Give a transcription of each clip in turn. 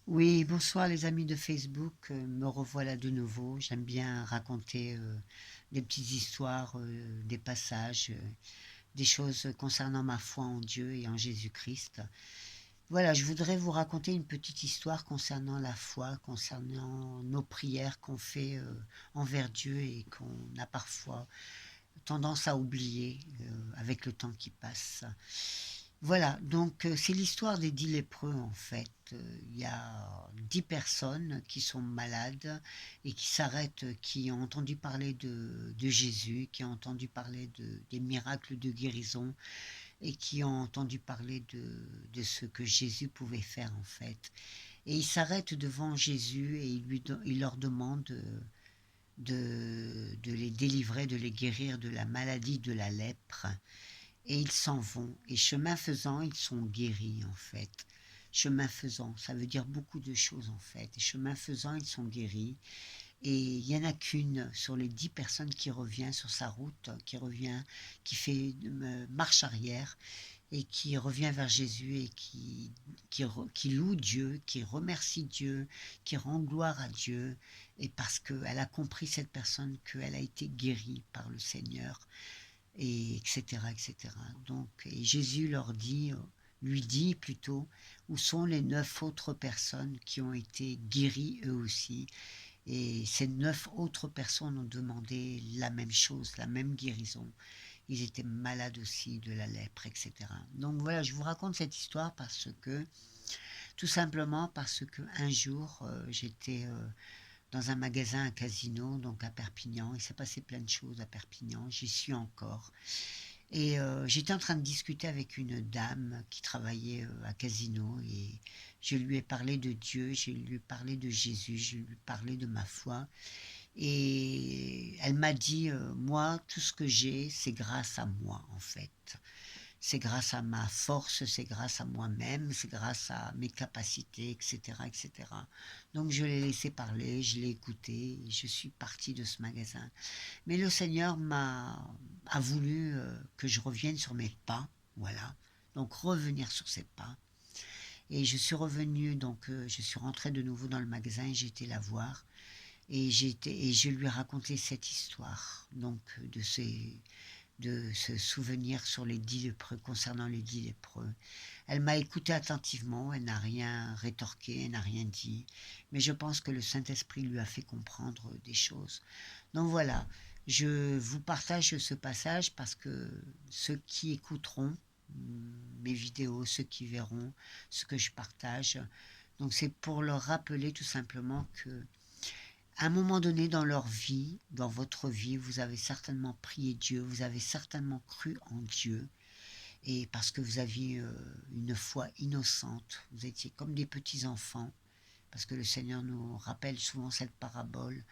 Oui, bonsoir les amis de Facebook, me revoilà de nouveau. J'aime bien raconter des petites histoires, des passages, des choses concernant ma foi en Dieu et en Jésus-Christ. Voilà, je voudrais vous raconter une petite histoire concernant la foi, concernant nos prières qu'on fait envers Dieu et qu'on a parfois tendance à oublier avec le temps qui passe. Voilà, donc c'est l'histoire des 10 lépreux en fait. Il y a 10 personnes qui sont malades et qui s'arrêtent, qui ont entendu parler de Jésus, qui ont entendu parler des miracles de guérison et qui ont entendu parler de ce que Jésus pouvait faire en fait. Et ils s'arrêtent devant Jésus et il leur demande de les délivrer, de les guérir de la maladie de la lèpre. Et ils s'en vont. Et chemin faisant, ils sont guéris en fait. Chemin faisant, ça veut dire beaucoup de choses en fait. Et chemin faisant, ils sont guéris. Et il n'y en a qu'une sur les 10 personnes qui revient sur sa route, qui fait marche arrière et qui revient vers Jésus et qui loue Dieu, qui remercie Dieu, qui rend gloire à Dieu. Et parce qu'elle a compris, cette personne, qu'elle a été guérie par le Seigneur et etc., etc. Donc, et Jésus lui dit plutôt, où sont les 9 autres personnes qui ont été guéries eux aussi. Et ces 9 autres personnes ont demandé la même chose, la même guérison. Ils étaient malades aussi de la lèpre, etc. Donc voilà, je vous raconte cette histoire tout simplement parce que un jour, j'étais dans un magasin, un casino, donc à Perpignan. Il s'est passé plein de choses à Perpignan, j'y suis encore. Et j'étais en train de discuter avec une dame qui travaillait à Casino et je lui ai parlé de Dieu, je lui ai parlé de Jésus, je lui ai parlé de ma foi. Et elle m'a dit, moi, tout ce que j'ai, c'est grâce à moi, en fait. C'est grâce à ma force, c'est grâce à moi-même, c'est grâce à mes capacités, etc., etc. Donc je l'ai laissé parler, je l'ai écouté, et je suis partie de ce magasin. Mais le Seigneur a voulu que je revienne sur mes pas, voilà. Donc revenir sur ses pas. Et je suis revenue, donc je suis rentrée de nouveau dans le magasin et j'ai été la voir. Et je lui ai raconté cette histoire, donc de ce souvenir sur les 10 lépreux, concernant les 10 lépreux. Elle m'a écouté attentivement, elle n'a rien rétorqué, elle n'a rien dit, mais je pense que le Saint-Esprit lui a fait comprendre des choses. Donc voilà, je vous partage ce passage parce que ceux qui écouteront mes vidéos, ceux qui verront ce que je partage, donc c'est pour leur rappeler tout simplement que à un moment donné dans leur vie, dans votre vie, vous avez certainement prié Dieu, vous avez certainement cru en Dieu, et parce que vous aviez une foi innocente, vous étiez comme des petits enfants, parce que le Seigneur nous rappelle souvent cette parabole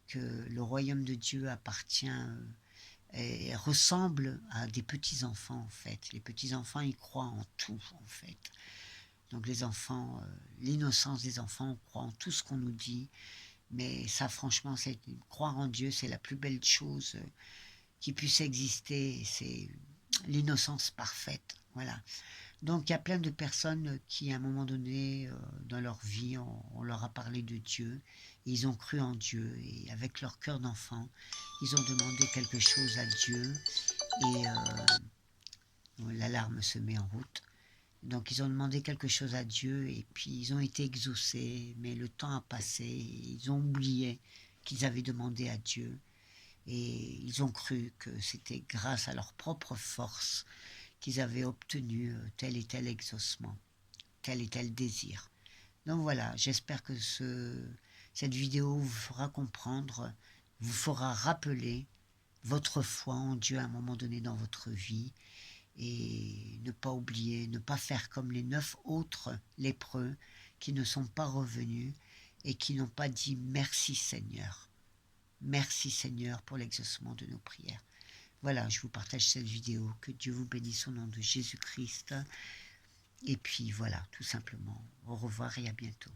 que le royaume de Dieu appartient et ressemble à des petits enfants en fait. Les petits enfants, ils croient en tout en fait. Donc les enfants, l'innocence des enfants, on croit en tout ce qu'on nous dit. Mais ça, franchement, c'est croire en Dieu, c'est la plus belle chose qui puisse exister. C'est l'innocence parfaite. Voilà. Donc, il y a plein de personnes qui, à un moment donné, dans leur vie, on leur a parlé de Dieu. Et ils ont cru en Dieu. Et avec leur cœur d'enfant, ils ont demandé quelque chose à Dieu. Et l'alarme se met en route. Donc ils ont demandé quelque chose à Dieu et puis ils ont été exaucés, mais le temps a passé, et ils ont oublié qu'ils avaient demandé à Dieu et ils ont cru que c'était grâce à leur propre force qu'ils avaient obtenu tel et tel exaucement, tel et tel désir. Donc voilà, j'espère que cette vidéo vous fera comprendre, vous fera rappeler votre foi en Dieu à un moment donné dans votre vie et ne pas oublier, ne pas faire comme les 9 autres lépreux qui ne sont pas revenus et qui n'ont pas dit merci Seigneur pour l'exaucement de nos prières. Voilà, je vous partage cette vidéo, que Dieu vous bénisse au nom de Jésus-Christ et puis voilà, tout simplement, au revoir et à bientôt.